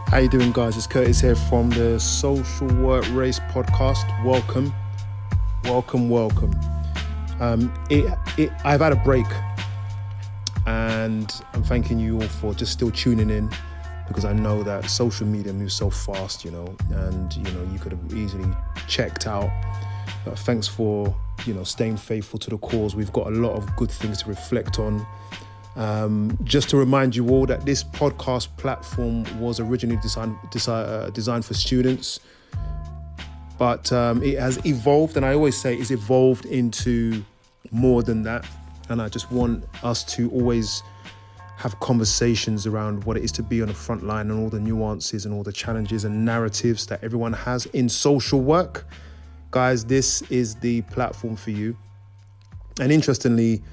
How you doing, guys? It's Curtis here from the Social Work Race podcast. Welcome. I've had a break, and I'm thanking you all for just still tuning in, because I know that social media moves so fast, and you could have easily checked out. But thanks for staying faithful to the cause. We've got a lot of good things to reflect on. Just to remind you all that this podcast platform was originally designed for students, but it has evolved, and I always say it's evolved into more than that. And I just want us to always have conversations around what it is to be on the front line and all the nuances and all the challenges and narratives that everyone has in social work. Guys, this is the platform for you. And interestingly,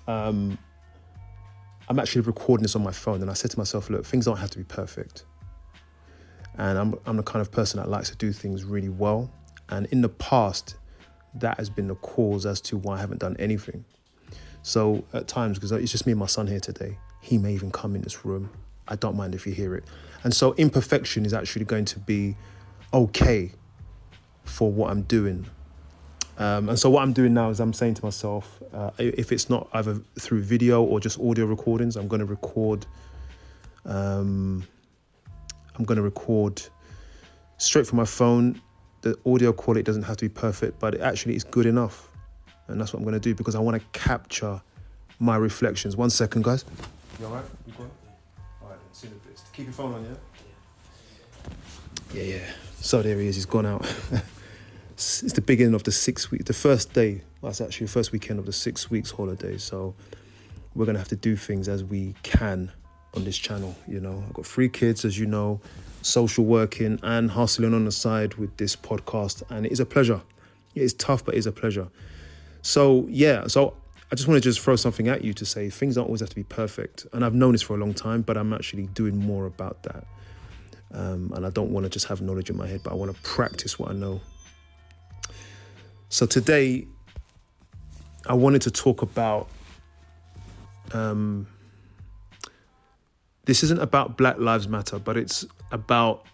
I'm actually recording this on my phone, and I said to myself, look, things don't have to be perfect. And I'm the kind of person that likes to do things really well. And in the past, that has been the cause as to why I haven't done anything. So at times, because it's just me and my son here today, he may even come in this room. I don't mind if you hear it. And so imperfection is actually going to be okay for what I'm doing. And so what I'm doing now is I'm saying to myself, if it's not either through video or just audio recordings, I'm going to record. I'm going to record straight from my phone. The audio quality doesn't have to be perfect, but it actually is good enough. And that's what I'm going to do, because I want to capture my reflections. 1 second, guys. You all right? You good? All right, then. See you in a bit. Keep your phone on, yeah? Yeah. So there he is. He's gone out. It's the beginning of the 6 week, the first day. Well, it's actually the first weekend of the 6 weeks holiday. So we're going to have to do things as we can on this channel. I've got 3 kids, as you know, social working and hustling on the side with this podcast. And it is a pleasure. It is tough, but it is a pleasure. So, so I just want to just throw something at you to say things don't always have to be perfect. And I've known this for a long time, but I'm actually doing more about that. And I don't want to just have knowledge in my head, but I want to practice what I know. So today, I wanted to talk about, this isn't about Black Lives Matter, but it's about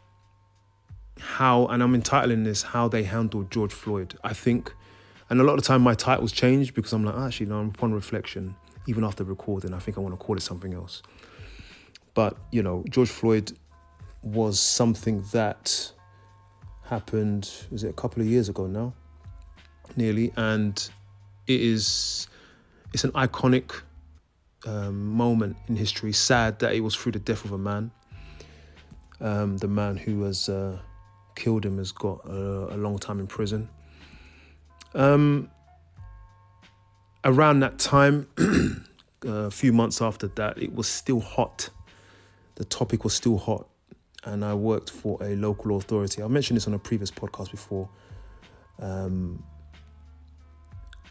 how, and I'm entitling this, how they handled George Floyd. I think, and a lot of the time my titles change because I'm like, actually, no, upon reflection, even after recording, I think I want to call it something else. But, George Floyd was something that happened, was it a couple of years ago now? Nearly, and it's an iconic moment in history. Sad that it was through the death of a man. The man who has killed him has got a long time in prison. Around that time, a few months after that, it was still hot. The topic was still hot, and I worked for a local authority. I mentioned this on a previous podcast before.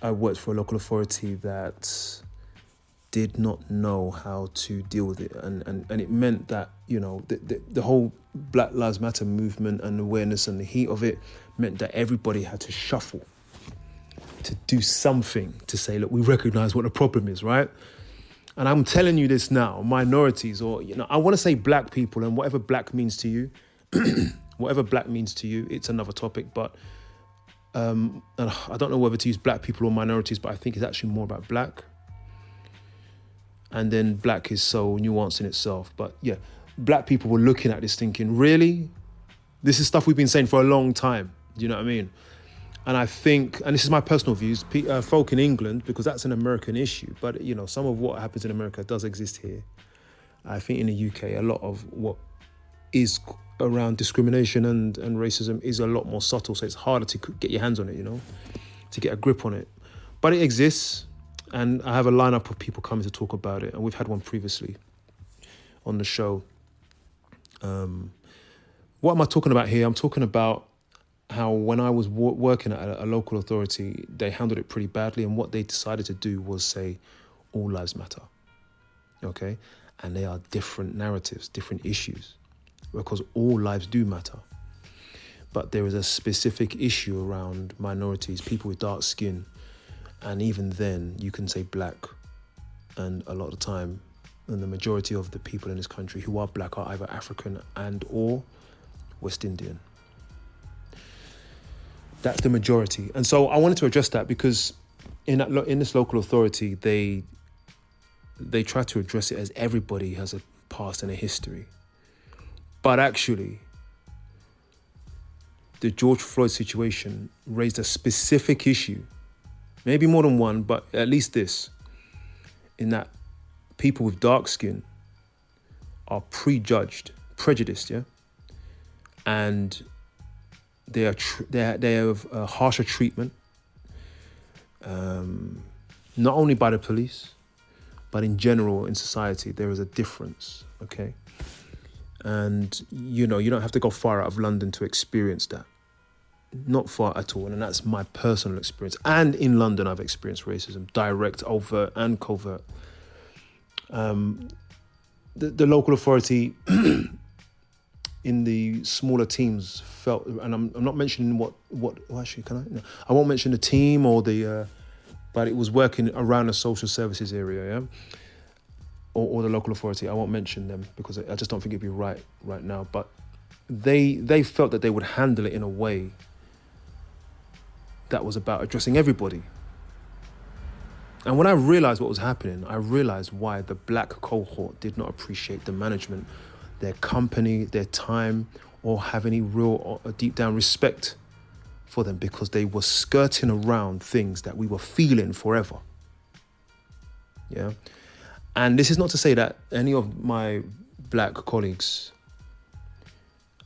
I worked for a local authority that did not know how to deal with it. And it meant that, the whole Black Lives Matter movement and awareness and the heat of it meant that everybody had to shuffle to do something to say, look, we recognize what the problem is, right? And I'm telling you this now, minorities, or, I want to say black people, and whatever black means to you, it's another topic, but and I don't know whether to use black people or minorities, but I think it's actually more about black. And then black is so nuanced in itself. But yeah, black people were looking at this thinking, really? This is stuff we've been saying for a long time. Do you know what I mean? And I think, and this is my personal views, folk in England, because that's an American issue, but some of what happens in America does exist here. I think in the UK, a lot of what is around discrimination and racism is a lot more subtle, so it's harder to get your hands on it, to get a grip on it. But it exists, and I have a lineup of people coming to talk about it, and we've had one previously on the show. What am I talking about here? I'm talking about how when I was working at a local authority, they handled it pretty badly, and what they decided to do was say, all lives matter, okay? And they are different narratives, different issues, because all lives do matter. But there is a specific issue around minorities, people with dark skin, and even then you can say black, and a lot of the time and the majority of the people in this country who are black are either African and or West Indian. That's the majority. And so I wanted to address that because in this local authority, they try to address it as everybody has a past and a history. But actually, the George Floyd situation raised a specific issue, maybe more than one, but at least this, in that people with dark skin are prejudiced, yeah? And they have a harsher treatment, not only by the police, but in general in society. There is a difference, okay? And, you don't have to go far out of London to experience that. Not far at all. And that's my personal experience. And in London, I've experienced racism, direct, overt, and covert. The local authority in the smaller teams felt, and I'm not mentioning what actually, can I? No. I won't mention the team or but it was working around the social services area, yeah? Or the local authority. I won't mention them because I just don't think it'd be right now. But they felt that they would handle it in a way that was about addressing everybody. And when I realized what was happening, I realized why the black cohort did not appreciate the management, their company, their time, or have any real deep down respect for them, because they were skirting around things that we were feeling forever. Yeah. And this is not to say that any of my black colleagues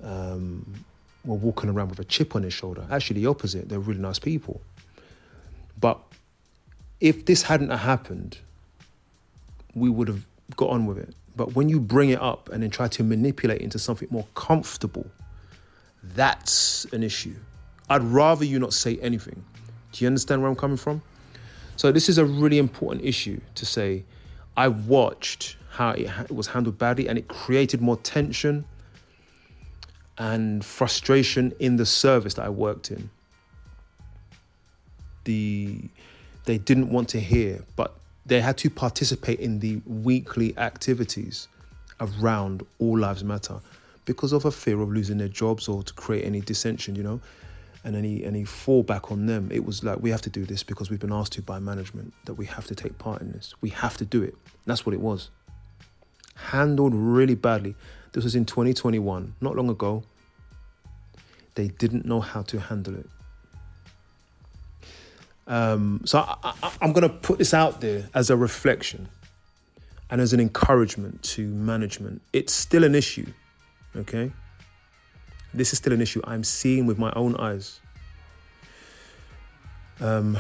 were walking around with a chip on their shoulder. Actually, the opposite. They're really nice people. But if this hadn't happened, we would have got on with it. But when you bring it up and then try to manipulate into something more comfortable, that's an issue. I'd rather you not say anything. Do you understand where I'm coming from? So this is a really important issue to say. I watched how it was handled badly, and it created more tension and frustration in the service that I worked in. They didn't want to hear, but they had to participate in the weekly activities around All Lives Matter because of a fear of losing their jobs or to create any dissension, and any fallback on them. It was like, we have to do this because we've been asked to by management, that we have to take part in this. We have to do it. That's what it was. Handled really badly. This was in 2021, not long ago. They didn't know how to handle it. So I'm going to put this out there as a reflection and as an encouragement to management. It's still an issue, okay? This is still an issue I'm seeing with my own eyes. I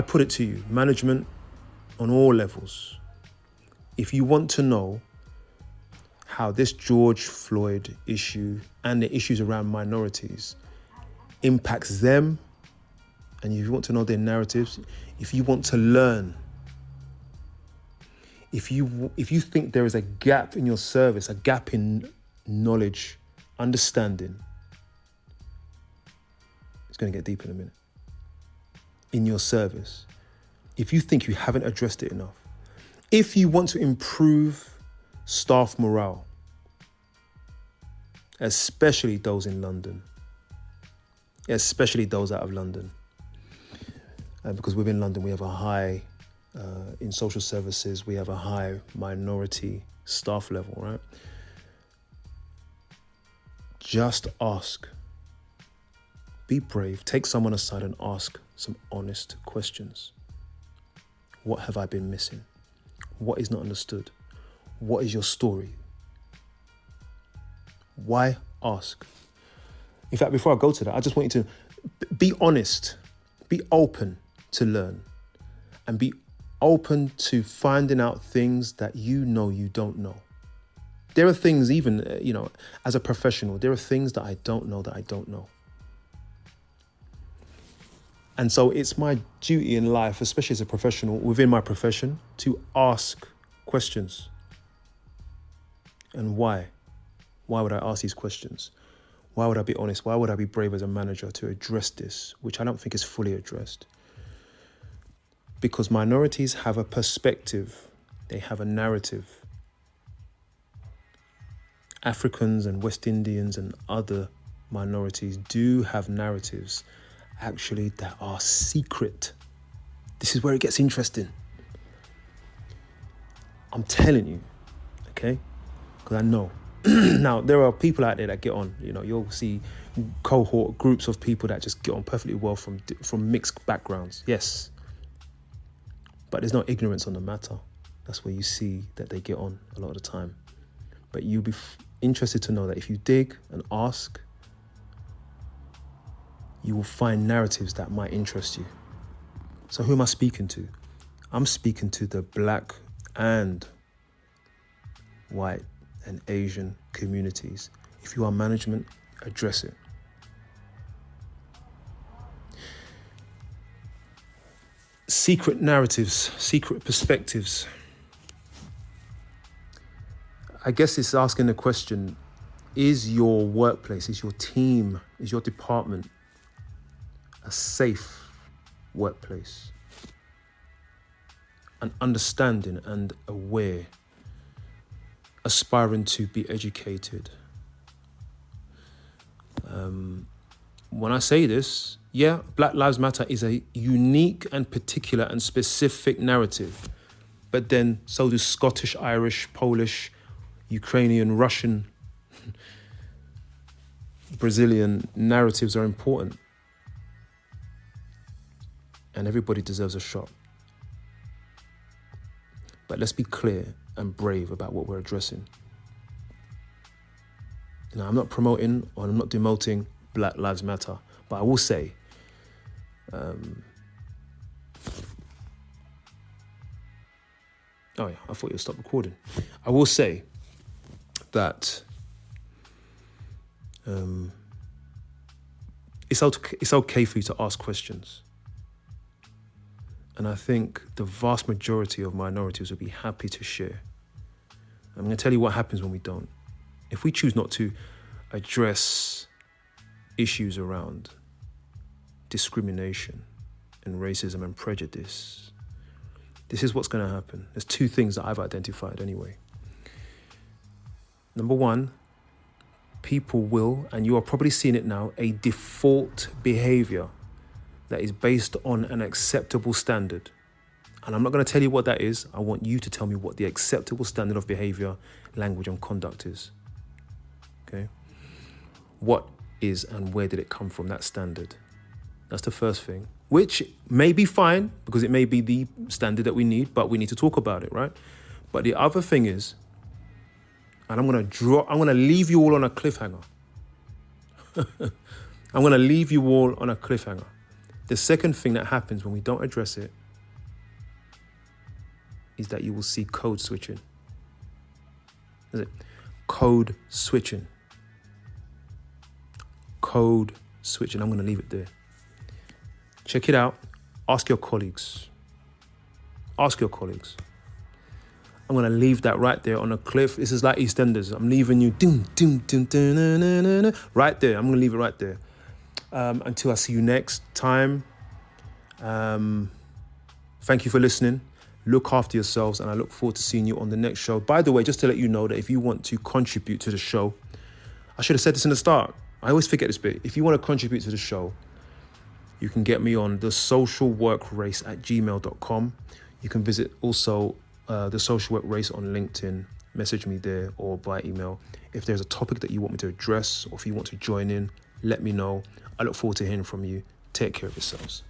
put it to you, management on all levels. If you want to know how this George Floyd issue and the issues around minorities impacts them, and if you want to know their narratives, if you want to learn, if you think there is a gap in your service, a gap in knowledge, understanding, it's going to get deep in a minute, in your service, if you think you haven't addressed it enough, if you want to improve staff morale, especially those in London, especially those out of London, because within London we have a high, in social services, we have a high minority staff level, right? Just ask. Be brave. Take someone aside and ask some honest questions. What have I been missing? What is not understood? What is your story? Why ask? In fact, before I go to that, I just want you to be honest, be open to learn, and be open to finding out things that you don't know. There are things, even, as a professional, there are things that I don't know. And so it's my duty in life, especially as a professional, within my profession, to ask questions. And why? Why would I ask these questions? Why would I be honest? Why would I be brave as a manager to address this, which I don't think is fully addressed? Because minorities have a perspective They have a narrative. Africans and West Indians and other minorities do have narratives, actually, that are secret. This is where it gets interesting. I'm telling you, okay? Because I know. Now, there are people out there that get on. You'll see cohort groups of people that just get on perfectly well from mixed backgrounds. Yes. But there's no ignorance on the matter. That's where you see that they get on a lot of the time. But you'll be interested to know that if you dig and ask, you will find narratives that might interest you. So who am I speaking to? I'm speaking to the Black and white and Asian communities. If you are management, address it. Secret narratives, secret perspectives. I guess it's asking the question, is your workplace, is your team, is your department a safe workplace? And understanding and aware, aspiring to be educated. When I say this, yeah, Black Lives Matter is a unique and particular and specific narrative. But then so do Scottish, Irish, Polish, Ukrainian, Russian, Brazilian narratives are important. And everybody deserves a shot. But let's be clear and brave about what we're addressing. Now, I'm not promoting or I'm not demoting Black Lives Matter, but I will say, oh yeah, I thought you'd stop recording. I will say that it's okay for you to ask questions. And I think the vast majority of minorities will be happy to share. I'm going to tell you what happens when we don't. If we choose not to address issues around discrimination and racism and prejudice, this is what's going to happen. There's two things that I've identified anyway. Number one, people will, and you are probably seeing it now, a default behavior that is based on an acceptable standard. And I'm not going to tell you what that is. I want you to tell me what the acceptable standard of behavior, language, and conduct is. Okay? What is and where did it come from, that standard? That's the first thing, which may be fine because it may be the standard that we need, but we need to talk about it, right? But the other thing is, and I'm going to leave you all on a cliffhanger. I'm going to leave you all on a cliffhanger. The second thing that happens when we don't address it is that you will see code switching. Is it? Code switching. Code switching. I'm going to leave it there. Check it out. Ask your colleagues. Ask your colleagues. I'm going to leave that right there on a cliff. This is like EastEnders. I'm leaving you right there. I'm going to leave it right there. Until I see you next time. Thank you for listening. Look after yourselves, and I look forward to seeing you on the next show. By the way, just to let you know that if you want to contribute to the show, I should have said this in the start. I always forget this bit. If you want to contribute to the show, you can get me on thesocialworkrace@gmail.com. You can visit also the Social Work Race on LinkedIn. Message me there or by email. If there's a topic that you want me to address or if you want to join in, let me know. I look forward to hearing from you. Take care of yourselves.